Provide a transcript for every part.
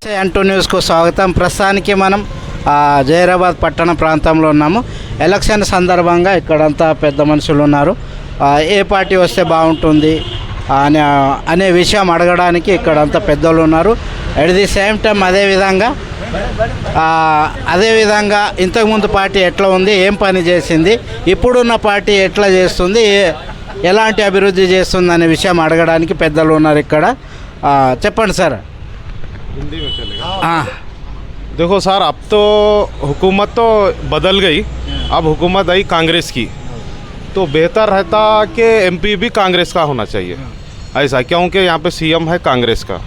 N2 న్యూస్కు స్వాగతం. ప్రస్తుతానికి మనం జైరాబాద్ పట్టణ ప్రాంతంలో ఉన్నాము. ఎలక్షన్ సందర్భంగా ఇక్కడంతా పెద్ద మనుషులు ఉన్నారు. ఏ పార్టీ వస్తే బాగుంటుంది అనే విషయం అడగడానికి ఇక్కడంతా పెద్దలు ఉన్నారు. ఎట్ ది సేమ్ టైం అదేవిధంగా ఇంతకుముందు పార్టీ ఎట్లా ఉంది, ఏం పని చేసింది, ఇప్పుడున్న పార్టీ ఎట్లా చేస్తుంది, ఎలాంటి అభివృద్ధి చేస్తుంది అనే విషయం అడగడానికి పెద్దలు ఉన్నారు ఇక్కడ. చెప్పండి సార్. हिंदी में चलेगा। हाँ देखो सर, अब तो हुकूमत तो बदल गई, अब हुकूमत आई कांग्रेस की, तो बेहतर रहता कि एमपी भी कांग्रेस का होना चाहिए ऐसा, क्योंकि यहाँ पे सीएम है कांग्रेस का,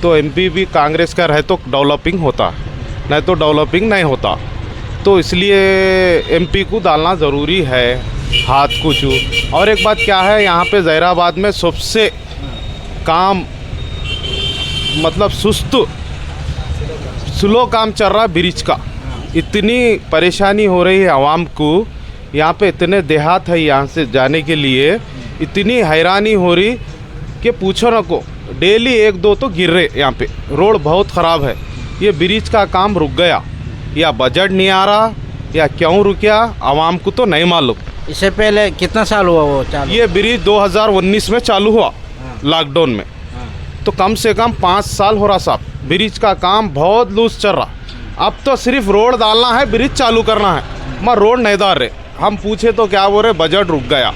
तो एमपी भी कांग्रेस का रहे तो डेवलपिंग होता, नहीं तो डेवलपिंग नहीं होता। तो इसलिए एमपी को डालना ज़रूरी है हाथ को चू। और एक बात क्या है, यहाँ पे जैराबाद में सबसे काम मतलब सुस्त स्लो काम चल रहा ब्रिज का। इतनी परेशानी हो रही है आवाम को, यहाँ पे इतने देहात है, यहाँ से जाने के लिए इतनी हैरानी हो रही कि पूछो न को। डेली एक दो तो गिर रहे, यहाँ पे रोड बहुत ख़राब है। ये ब्रिज का काम रुक गया, या बजट नहीं आ रहा, या क्यों रुका आवाम को तो नहीं मालूम। इससे पहले कितना साल हुआ वो चालू? ये ब्रिज 2019 में चालू हुआ लॉकडाउन में, तो कम से कम 5 साल हो रहा साहब। ब्रिज का काम बहुत लूज चल रहा। अब तो सिर्फ रोड डालना है, ब्रिज चालू करना है, मगर रोड नहीं डाल रहे। हम पूछे तो क्या बोल रहे, बजट रुक गया,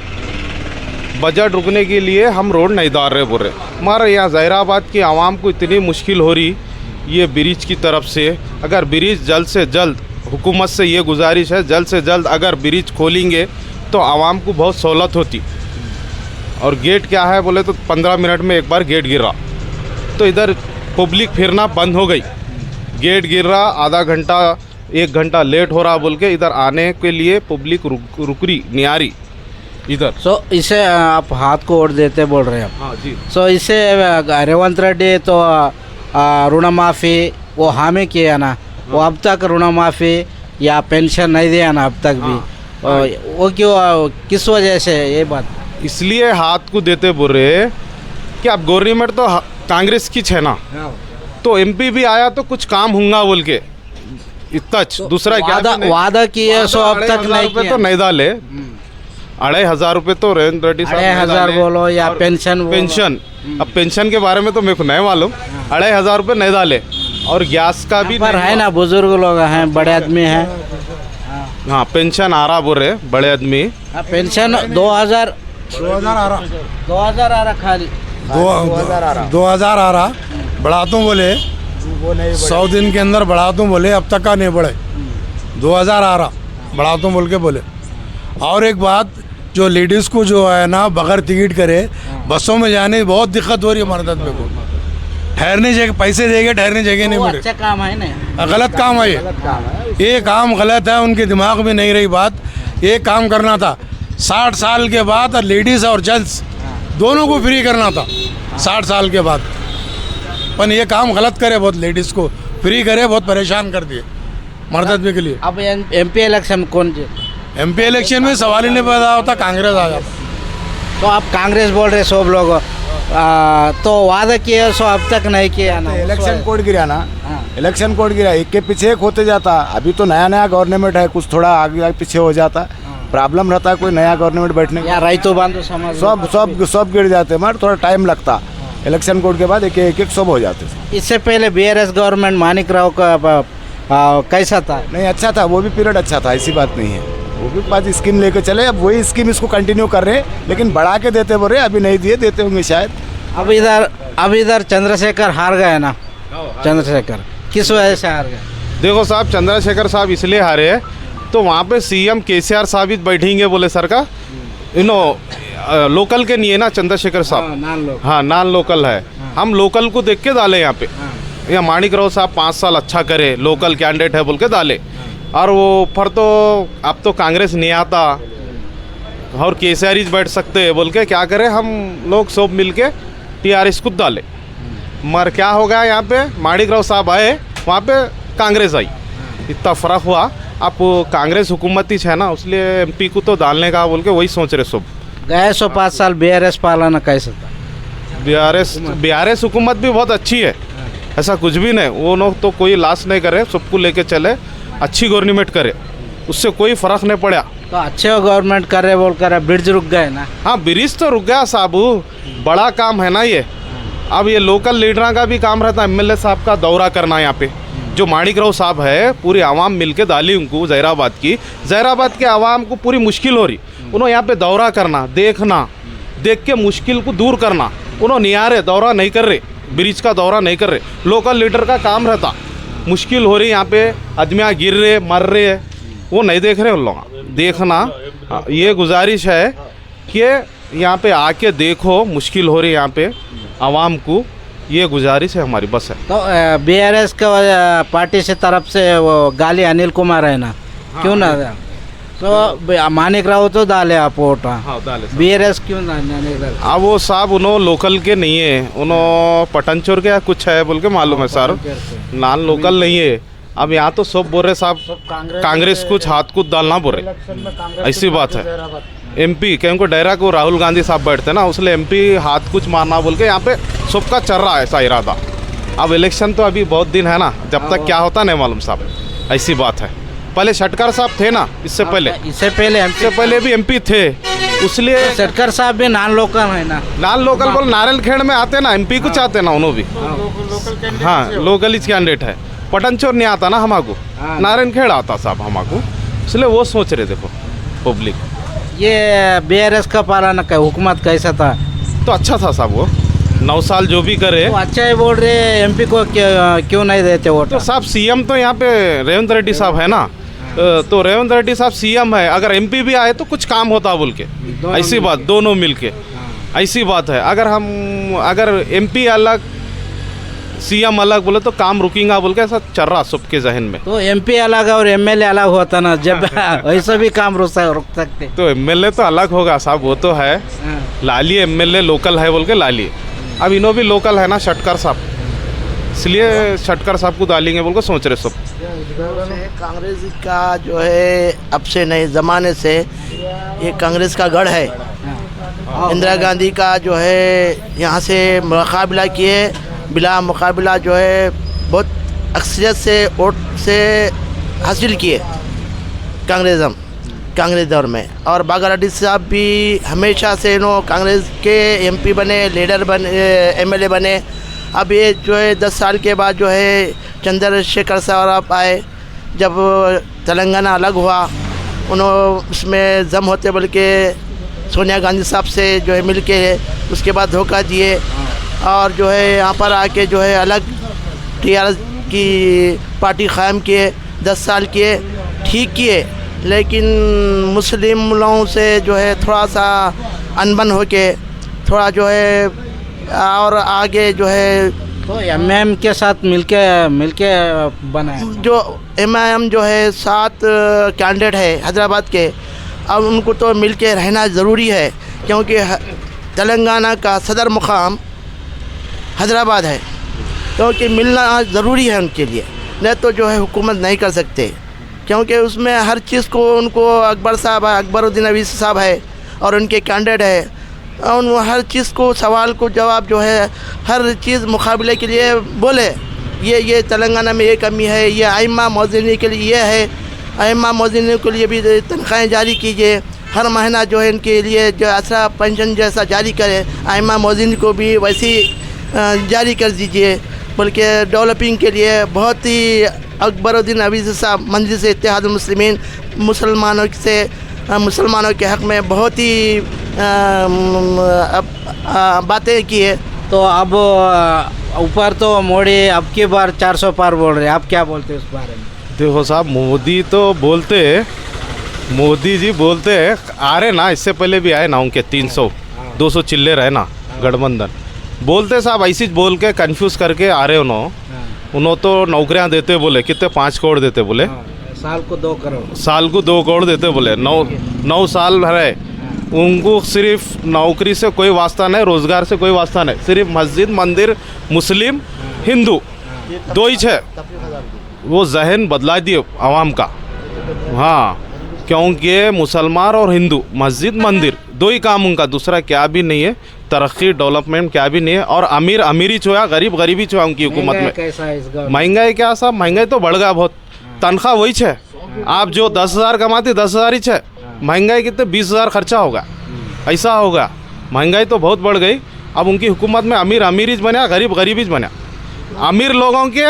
बजट रुकने के लिए हम रोड नहीं डाल रहे बोल रहे। मगर यहाँ जैराबाद की आवाम को इतनी मुश्किल हो रही ये ब्रिज की तरफ से। अगर ब्रिज जल्द से जल्द, हुकूमत से ये गुजारिश है, जल्द से जल्द अगर ब्रिज खोलेंगे तो आवाम को बहुत सहूलत होती। और गेट क्या है बोले तो 15 मिनट में एक बार गेट गिरा, तो इधर पब्लिक फिरना बंद हो गई। गेट गिर रहा, आधा घंटा 1 घंटा लेट हो रहा बोल के इधर आने के लिए पब्लिक रुकरी नियारी इधर। सो इसे आप हाथ को वोट देते बोल रहे हैं. हाँ जी। सो इसे रेवंत रेड्डी तो ऋण माफ़ी वो हामी किया ना, वो अब तक ऋण माफ़ी या पेंशन नहीं दिया ना अब तक भी. वो क्यों, किस वजह से ये बात? इसलिए हाथ को देते बोल रहे कि अब गवर्नमेंट तो कांग्रेस की है ना, तो एमपी भी आया तो कुछ काम होगा बोल के इतना दूसरा क्या वादा किया, सो अब तक नहीं किया. तो नहीं डाले 2,500 रुपये तो रेवंत रेड्डी साहब 2,500 बोलो या पेंशन. अब पेंशन के बारे में तो मेरे को नहीं मालूम. 2,500 रुपये नहीं डाले. और गैस का भी पर है ना, बुजुर्ग लोग हैं, बड़े आदमी हैं. हाँ पेंशन आ रहा बोल रहे बड़े आदमी. पेंशन 2,000 आ रहा खाली. 2,000 आ रहा. बढ़ा दूँ बोले 100 दिन के अंदर बढ़ा दूँ बोले, अब तक का नहीं बढ़े. 2,000 आ रहा, बढ़ा दूँ बोल के बोले. और एक बात, जो लेडीज़ को जो है ना बगैर टिकट करे बसों में जाने बहुत दिक्कत हो रही है मर्द आदमी को. ठहरने जगह पैसे देंगे, ठहरने जगह नहीं मिले. अच्छा काम है ना, गलत काम है ये काम गलत है. उनके दिमाग में नहीं रही बात. ये काम करना था 60 साल के बाद, और लेडीज़ और जेंट्स दोनों को फ्री करना था 60 साल के बाद. पर ये काम गलत करे, बहुत लेडीज़ को फ्री करे, बहुत परेशान कर दिए मर्द आदमी के लिए. अब एमपी इलेक्शन कौन जी? एमपी इलेक्शन में सवाल ही नहीं पैदा होता, कांग्रेस आ जाता. तो आप कांग्रेस बोल रहे सब लोग, तो वादा किया सो अब तक नहीं किया ना. इलेक्शन कोड गिरा ना, इलेक्शन कोड गिरा, एक के पीछे एक होते जाता. अभी तो नया नया गवर्नमेंट है, कुछ थोड़ा आगे पीछे हो जाता, प्रॉब्लम रहता है कोई नया गवर्नमेंट बैठने या रईतो बांधो समाज सब गिर जाते, मगर थोड़ा टाइम लगता. इलेक्शन कोड के बाद एक एक सब हो जाते. इससे पहले बीआरएस गवर्नमेंट मानिक राव का कैसा था? नहीं अच्छा था, वो भी पीरियड अच्छा था, ऐसी बात नहीं है. वो भी बात स्कीम लेके चले, अब वही स्कीम इसको कंटिन्यू कर रहे हैं, लेकिन बढ़ा के देते बोल रहे, अभी नहीं दिए, देते होंगे शायद. अब इधर चंद्रशेखर हार गए ना. चंद्रशेखर किस वजह से हार गए? देखो साहब, चंद्रशेखर साहब इसलिए हारे हैं, तो वहाँ पे सीएम केसीआर साहब ही बैठेंगे बोले सर का. लोकल के नहीं है ना चंद्रशेखर साहब. हाँ नॉन लोकल है. हम लोकल को देख के डाले यहाँ पे. या माणिक राव साहब 5 साल अच्छा करे, लोकल कैंडिडेट है बोल के डाले. और वो फिर तो अब तो कांग्रेस नहीं आता और केसीआर ही बैठ सकते हैं बोल के क्या करें, हम लोग सब मिल के टीआरएस को डाले. मगर क्या हो गया, यहाँ पे माणिक राव साहब आए, वहाँ पे कांग्रेस आई, इतना फ़र्क हुआ. अब कांग्रेस हुकूमत ही है ना, इसलिए एमपी को तो डालने का बोल के वही सोच रहे सब. गए 5 साल बीआरएस पालाना कैसा था? बीआरएस हुकूमत भी बहुत अच्छी है, ऐसा कुछ भी नहीं, वो लोग तो कोई लाश नहीं करे, सबको लेके चले, अच्छी गवर्नमेंट करे, उससे कोई फ़र्क नहीं पड़ा। तो अच्छे गवर्नमेंट कर रहे बोल कर ब्रिज रुक गए ना। हाँ ब्रिज तो रुक गया साहब, बड़ा काम है ना ये। अब ये लोकल लीडर का भी काम रहता है, एमएलए साहब का दौरा करना यहाँ पे। जो माणिक राव साहब है, पूरी आवाम मिलके डाली उनको जहीराबाद के आवाम को पूरी मुश्किल हो रही, उन्होंने यहाँ पे दौरा करना, देखना, देख के मुश्किल को दूर करना, उन्होंने नहीं आ रहे, दौरा नहीं कर रहे, ब्रिज का दौरा नहीं कर रहे। लोकल लीडर का काम रहता, मुश्किल हो रही यहाँ पे, आदमियाँ गिर रहे मर रहे हैं, वो नहीं देख रहे उन लोग। देखना, ये गुजारिश है कि यहाँ पे आके देखो, मुश्किल हो रही है यहाँ पे आवाम को, ये गुजारिश है हमारी, बस है। तो बीआरएस का पार्टी से तरफ से वो गाली अनिल कुमार है ना, क्यों ना? तो मानिक राव तो डाले आप वोट, हाँ डाले। बीआरएस क्यों नहीं? अब वो साहब उन्होंने लोकल के नहीं है, उन्होंने पटनचोर के कुछ है बोल के मालूम है सर, नॉन लोकल नहीं है। अब यहाँ तो सब बोल रहे साहब कांग्रेस कुछ हाथ कूद डालना बोल रहे, ऐसी बात है। एमपी क्योंकि डेरा को राहुल गांधी साहब बैठते ना, उसलिए एमपी हाथ कुछ मारना बोल के यहाँ पे सबका चल रहा है ऐसा इरादा। अब इलेक्शन तो अभी बहुत दिन है ना, जब तक क्या होता नहीं मालूम साहब, ऐसी बात है। पहले षटकर साहब थे ना, इससे पहले भी एमपी थे, इसलिए षटकर साहब भी नॉन लोकल है ना। नॉन लोकल बोल नारायणखेड़ में आते ना, एमपी को चाहते ना उन्होंने भी। हाँ लोकल ही कैंडिडेट है, पटनचोर नहीं आता ना हमाको, नारायणखेड़ आता साहब हमाको, इसलिए वो सोच रहे देखो पब्लिक। ये बीआरएस का पालाना का हुकूमत कैसा था? तो अच्छा था साहब, वो 9 साल जो भी करे। वो अच्छा ही बोल रहे, एमपी को क्यों नहीं देते वोट? तो साहब सीएम तो यहाँ पे रेवंत रेड्डी साहब है ना, तो रेवंत रेड्डी साहब सीएम है, अगर एमपी भी आए तो कुछ काम होता बोल के, ऐसी बात, दोनों मिलके, ऐसी बात है। अगर एमपी अलग सीएम अलग बोले तो काम रुकेगा बोल के ऐसा चल रहा सबके जहन में। तो एमपी अलग और एमएलए अलग होता ना, जब वैसे भी काम रुक सकते। तो एमएलए तो अलग होगा साहब, वो तो है, लाली एमएलए लोकल है बोल के लाली। अब इन्हों भी लोकल है ना षटकर साहब, इसलिए षटकर साहब को डालेंगे बोल के सोच रहे सब। कांग्रेस का जो है अब से नहीं ज़माने से ये कांग्रेस का गढ़ है। इंदिरा गांधी का जो है यहाँ से मुकाबला किए, बिला मुकाबला जो है बहुत अक्सरियत से वोट से हासिल किए कांग्रेस दौर में। और बागा रेड्डी साहब भी हमेशा से कांग्रेस के एमपी बने, लीडर बने, एमएलए बने। अब ये जो है 10 साल के बाद जो है चंद्रशेखर साहब आए, जब तेलंगाना अलग हुआ, उन्होंने उसमें जम होते बल्कि सोनिया गांधी साहब से जो है मिल के उसके बाद धोखा दिए, और जो है यहाँ पर आके जो है अलग टीआरएस की पार्टी क़ायम किए, 10 साल किए, ठीक किए, लेकिन मुस्लिम लोगों से जो है थोड़ा सा अनबन होके थोड़ा जो है और आगे जो है तो एमआईएम के साथ मिलके बनाए। जो एमआईएम जो है 7 कैंडिडेट है हैदराबाद के, अब उनको तो मिलके रहना ज़रूरी है, क्योंकि तेलंगाना का सदर मुकाम हैदराबाद है, क्योंकि मिलना ज़रूरी है उनके लिए, नहीं तो जो है हुकूमत नहीं कर सकते, क्योंकि उसमें हर चीज़ को उनको अकबर साहब है, अकबरुद्दीन अवीसी साहब है और उनके कैंडिडेट है, उन हर चीज़ को सवाल को जवाब जो है हर चीज़ मुकाबले के लिए बोले, ये तेलंगाना में ये कमी है, ये आइम्मा मौज़िनी के लिए ये है, आइम्मा मौज़िनी के लिए भी तनख्वाहें जारी कीजिए, हर महीना जो है इनके लिए जो असरा पेंशन जैसा जारी करे, आइम्मा मौज़िनी को भी वैसी जारी कर दीजिए, बल्कि डेवलपिंग के लिए बहुत ही अकबरुद्दीन अवीसी साहब मंजिल से इत्तेहादुल मुस्लिमीन मुसलमानों के हक़ में बहुत ही बातें की है। तो अब ऊपर तो मोदी अब की बार 400 पार बोल रहे हैं, आप क्या बोलते हैं उस बारे में? देखो साहब, मोदी जी बोलते आ रहे ना, इससे पहले भी आए ना उनके 300-200 चिल्ले रहे ना गठबंधन, बोलते साहब ऐसी बोल के कंफ्यूज करके आ रहे उन्होंने तो नौकरियां देते बोले, कितने 5 करोड़ देते बोले, साल को 2 करोड़, साल को 2 करोड़ देते बोले, 9 साल है उनको, सिर्फ नौकरी से कोई वास्ता नहीं, रोज़गार से कोई वास्ता नहीं, सिर्फ मस्जिद मंदिर मुस्लिम हिंदू 2 ही है। वो जहन बदला दिए आवाम का, हाँ, क्योंकि मुसलमान और हिंदू मस्जिद मंदिर 2 ही काम उनका, दूसरा क्या भी नहीं है, तरक्की डेवलपमेंट क्या भी नहीं है। और अमीर अमीरी छुआ, गरीब गरीबी छुआ उनकी हुकूमत महंगाई में। कैसा है इस गवर्नमेंट? महंगाई क्या साहब, महंगाई तो बढ़ गया बहुत। तनख्वाह वही है, आप जो 10,000 कमाते 10,000 ही है, महंगाई कितने 20,000 खर्चा होगा, ऐसा होगा। महंगाई तो बहुत बढ़ गई। अब उनकी हुकूमत में अमीर अमीरी बना, गरीब गरीबी बना। अमीर लोगों के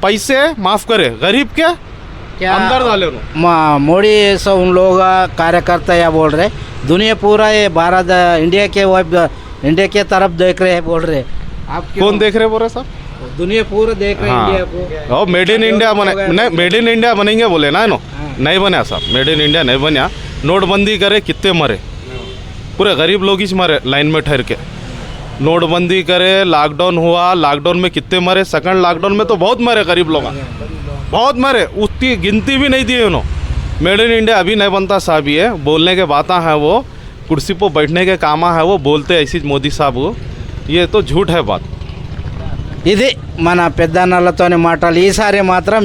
पैसे माफ़ करे, गरीब के क्या अंदर डाले उन्होंने। मोदी सब उन लोग कार्यकर्ता या बोल रहे दुनिया पूरा ये भारत इंडिया के इंडिया के तरफ देख रहे हैं बोल रहे। आप क्यों? कौन देख रहे बोल रहे साहब? दुनिया पूरा देख रहे हैं इंडिया को। और मेड इन इंडिया बने, नहीं मेड इन इंडिया बनेंगे बोले ना, नो नहीं बना साहब, मेड इन इंडिया नहीं बना। नोटबंदी करे कितने मरे, पूरे गरीब लोग ही मरे लाइन में ठहर के। नोटबंदी करे, लॉकडाउन हुआ, लॉकडाउन में कितने मरे, सेकंड लॉकडाउन में तो बहुत मरे गरीब लोग, बहुत मरे, उसकी गिनती भी नहीं दी उन्होंने। मेड इन इंडिया अभी नहीं बनता साहब, ये बोलने के बातें हैं, वो कुर्सी पर बैठने के काम है, वो बोलते ऐसी मोदी साहब को, ये तो झूठ है बात। ఇది మన పెద్దన్నలతోని మాటలు. ఈసారి మాత్రం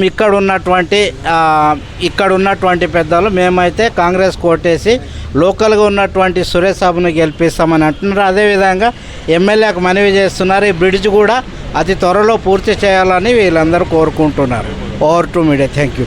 ఇక్కడ ఉన్నటువంటి పెద్దలు మేమైతే కాంగ్రెస్ కోటేసి లోకల్గా ఉన్నటువంటి సురేష్ బాబును గెలిపిస్తామని అంటున్నారు. అదేవిధంగా ఎమ్మెల్యేకు మనవి చేస్తున్నారు. ఈ బ్రిడ్జ్ కూడా అతి త్వరలో పూర్తి చేయాలని వీళ్ళందరూ కోరుకుంటున్నారు. Over to media. Thank you.